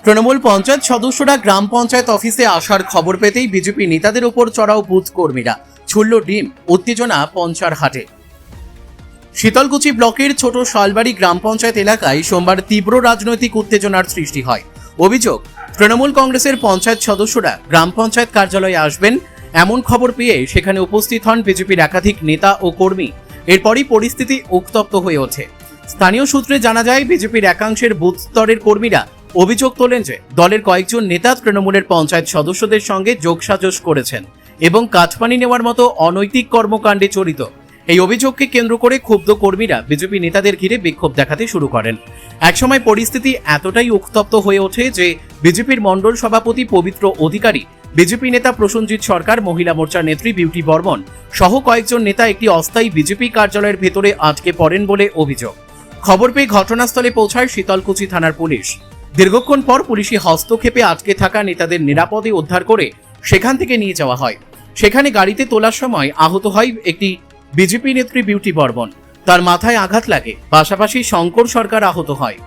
তৃণমূল পঞ্চায়েত সদস্যরা গ্রাম পঞ্চায়েত অফিসে আসার খবর পেতেই বিজেপি নেতাদের ওপর চড়াও বুথ কর্মীরা, ছুড়ল ডিম, উত্তেজনা পঞ্চারহাটে। শীতলকুচি ব্লকের ছোট শালবাড়ি গ্রাম পঞ্চায়েত এলাকায় সোমবার তীব্র রাজনৈতিক উত্তেজনার সৃষ্টি হয়। অভিযোগ, তৃণমূল কংগ্রেসের পঞ্চায়েত সদস্যরা গ্রাম পঞ্চায়েত কার্যালয়ে আসবেন এমন খবর পেয়ে সেখানে উপস্থিত হন বিজেপির একাধিক নেতা ও কর্মী। এরপরই পরিস্থিতি উত্তপ্ত হয়ে ওঠে। স্থানীয় সূত্রে জানা যায়, বিজেপির একাংশের বুথ স্তরের কর্মীরা অভিযোগ তোলেন যে দলের কয়েকজন নেতা তৃণমূলের পঞ্চায়েত সদস্যদের সঙ্গে যোগসাজশ করেছেন এবং কাটমানি নেওয়ার মতো অনৈতিক কর্মকাণ্ডে জড়িত। এই অভিযোগকে কেন্দ্র করে ক্ষুব্ধ কর্মীরা বিজেপি নেতাদের ঘিরে বিক্ষোভ দেখাতে শুরু করেন। একসময় পরিস্থিতি এতটাই উত্তপ্ত হয়ে ওঠে যে বিজেপির মণ্ডল সভাপতি পবিত্র অধিকারী, বিজেপি নেতা প্রসেনজিৎ সরকার, মহিলা মোর্চার নেত্রী বিউটি বর্মন সহ কয়েকজন নেতা একটি অস্থায়ী বিজেপি কার্যালয়ের ভেতরে আটকে পড়েন বলে অভিযোগ। খবর পেয়ে ঘটনাস্থলে পৌঁছায় শীতলকুচি থানার পুলিশ। দীর্ঘক্ষণ পর পুলিশি হস্তক্ষেপে আটকে থাকা নেতাদের নিরাপদে উদ্ধার করে সেখান থেকে নিয়ে যাওয়া হয়। সেখানে গাড়িতে তোলার সময় আহত হয় একটি বিজেপি নেত্রী বিউটি বর্মন, তার মাথায় আঘাত লাগে। পাশাপাশি শঙ্কর সরকার আহত হয়।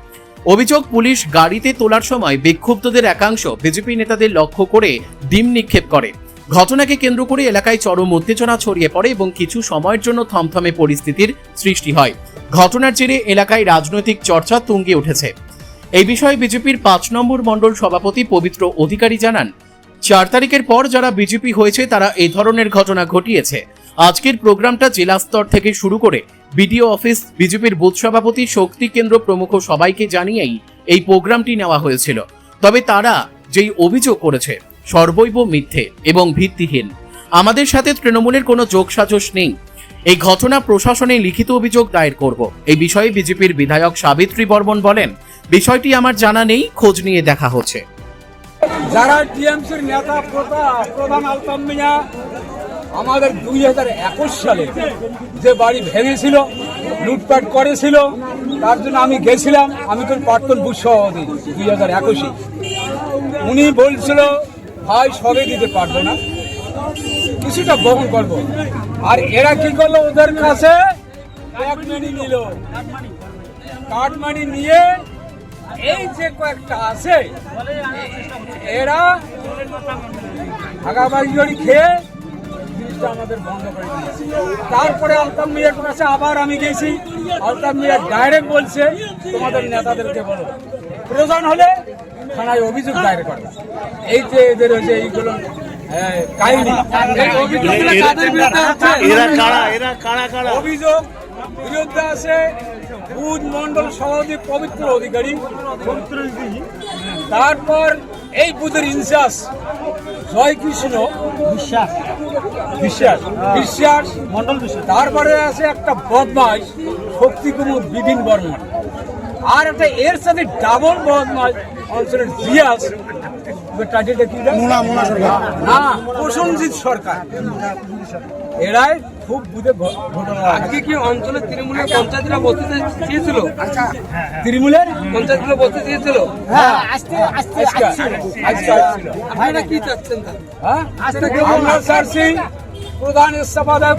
অভিযোগ, পুলিশ গাড়িতে তোলার সময় বিক্ষুব্ধদের একাংশ বিজেপি নেতাদের লক্ষ্য করে ডিম নিক্ষেপ করে। ঘটনাকে কেন্দ্র করে এলাকায় চরম উত্তেজনা ছড়িয়ে পড়ে এবং কিছু সময়ের জন্য থমথমে পরিস্থিতির সৃষ্টি হয়। ঘটনার জেরে এলাকায় রাজনৈতিক চর্চা তুঙ্গে উঠেছে। এই বিষয়ে বিজেপির 5 নম্বর মণ্ডল সভাপতি পবিত্র অধিকারী জানান, 4 তারিখের পর যারা বিজেপি হয়েছে তারা এই ধরনের ঘটনা ঘটিয়েছে। আজকের প্রোগ্রামটা জেলা স্তর থেকে শুরু করে বিডিও অফিস, বিজেপির বুথ সভাপতি, শক্তি কেন্দ্র প্রমুখ সবাইকে জানিয়েই এই প্রোগ্রামটি নেওয়া হয়েছিল। তবে তারা যেই অভিযোগ করেছে সর্বৈব মিথ্যে এবং ভিত্তিহীন। আমাদের সাথে তৃণমূলের কোনো যোগসাজশ নেই। এই ঘটনা প্রশাসনে লিখিত অভিযোগ দায়ের করব। এই বিষয়ে বিজেপির বিধায়ক সাবিত্রী বর্মন বলেন, বিষয়টি আমার জানা নেই, খোঁজ নিয়ে দেখা হচ্ছে। যারা টিএমসির নেতা প্রধান আলতাম মিয়া আমাদের 2021 সালে যে বাড়ি ভেঙেছিল, লুটপাট করেছিল, তার জন্য আমি গেছিলাম। আমি তো প্রাক্তন বুথ সভাপতি 2021। উনি বলছিল, ভাই সবে দিতে পারবো না, কিছুটা বহন করবো। আর এরা কি করলো, ওদের কাছে কাটমানি নিয়ে এই যে কয়েকটা আছে এরা ভাগাভাগি খেয়ে জিনিসটা আমাদের বন্ধ করে দিয়েছে। তারপরে আলতাফ মিয়ার কাছে আবার আমি গেছি। আলতাফ মিয়া ডাইরেক্ট বলছে, তোমাদের নেতাদেরকে বলো, প্রয়োজন হলে থানায় অভিযোগ দায়ের করো। এই যে এদের হচ্ছে এইগুলো অভিযোগ বিরুদ্ধে আছে বুথ মন্ডল সভাপতি পবিত্র অধিকারী, তারপর এই বুথের ইনচার্জ জয়কৃষ্ণ বিশ্বাস মন্ডল, তারপরে আছে একটা বদমাশ শক্তি কুমার বিপিন বর্মন, আর একটা এর সাথে ডাবল বদমাশ অঞ্চলের জিয়াস প্রসেনজিৎ সরকার। এরাই খুব বুঝে ঘটনা। আজকে কি অঞ্চলের তৃণমূলের পঞ্চায়েতরা বসতে চেয়েছিল? তৃণমূলের পঞ্চায়েতগুলো বসতে চেয়েছিল। আপনারা কি চাচ্ছেন? আমরা চাচ্ছি প্রধান ইস্তফা দেব,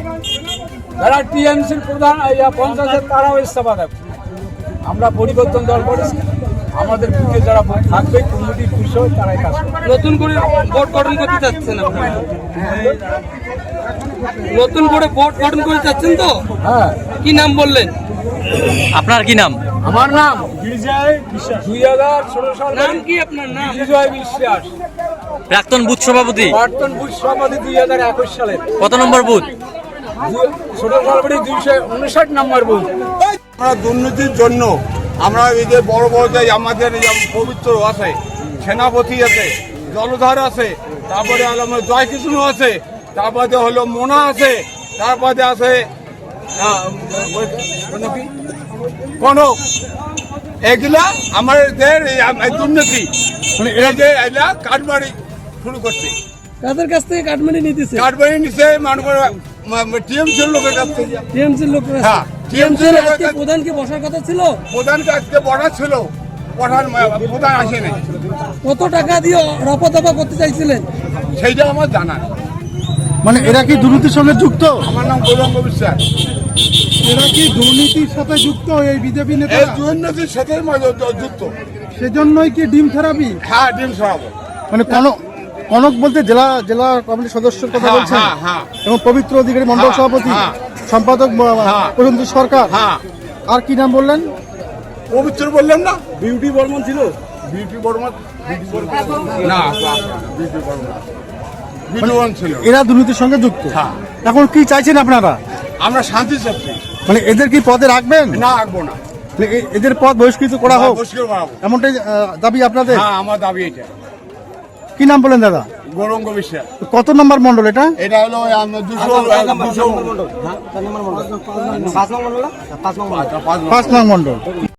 যারা টিএমসির প্রধান পঞ্চায়েতের তারাও ইস্তফা দেব। আমরা পরিবর্তন দল করেছি, আমাদের বুথে যারা থাকবে কমিটির বিষয় তারাই কাজ করবে। নতুন করে বোর্ড গঠন করতে চাচ্ছেন আপনারা? নতুন করে বোর্ড গঠন করতে চাচ্ছেন তো? হ্যাঁ। কি নাম বললেন আপনার? কি নাম? আমার নাম বিজয় বিশ্বাস। 2016 সাল। নাম কি আপনার? নাম বিজয় বিশ্বাস। প্রাক্তন বুথ সভাপতি? প্রাক্তন বুথ সভাপতি 2021 সালের। কত নম্বর বুথ? ছোট শালবাড়ি 259 নম্বর বুথ। আমরা দুর্নীতির জন্য আমরা এই যে বড় বড় যে আমাদের পবিত্র আছে, সেনাপতি আছে, জলধার আছে, তারপরে হলো জয়কৃষ্ণ আছে, তারপরে হলো মোনা আছে, তারপরে আছে কনক। এগুলা আমাদের দুর্নীতি, এরা যে এগুলা কাটমানি শুরু করছে। কাদের কাছ থেকে কাটমানি নিতেছে? কাটমানি নিচ্ছে মানুষ টিএমসির লোকের কাছ থেকে। টিএমসির লোক? হ্যাঁ, প্রধানকে বসার কথা ছিল। প্রধানকে আজকে বসা ছিল, প্রধান আসেনি। কত টাকা দিয়ে রফাদফা করতে চাইছিলেন সেইটা আমার জানা। মানে এরা কি দুর্নীতির সঙ্গে যুক্ত? আমার নাম গৌরঙ্গ বিশ্বাস। এরা কি দুর্নীতির সাথে যুক্ত? এই বিজেপি নেতা এই দুর্নীতির সাথে যুক্ত। সেজন্যই কি ডিম থেরাপি? হ্যাঁ, ডিম সরাবো। মানে কনক বলতে জেলা জেলা কমিটির সদস্যের কথা হ্যাঁ, বলছেন হ্যাঁ, হ্যাঁ। এবং পবিত্র অধিকারী মন্ডল হ্যাঁ, সভাপতি, হ্যাঁ। সম্পাদক হ্যাঁ। প্রশান্ত সরকার, হ্যাঁ, আর কি নাম বললেন? পবিত্র বললাম না? বিউটি বর্মন ছিল। বিউটি বর্মন না, বিউটি বর্মন বিউটি ছিল। এরা দুর্নীতির সঙ্গে যুক্ত। হ্যাঁ। এখন কি চাইছেন আপনারা? আমরা শান্তি চাচ্ছি। মানে এদের কি পদে রাখবেন? না, রাখবো না। মানে এদের পদ বহিষ্কৃত করা হোক, বহিষ্কার বাড়াবো। এমনটাই দাবি আপনাদের? হ্যাঁ, আমার দাবি এটা। কি নাম বলেন দাদা? গৌরঙ্গ বিশ্বাস। কত নম্বর মন্ডল এটা? এটা হলো 200 5 নং মন্ডল।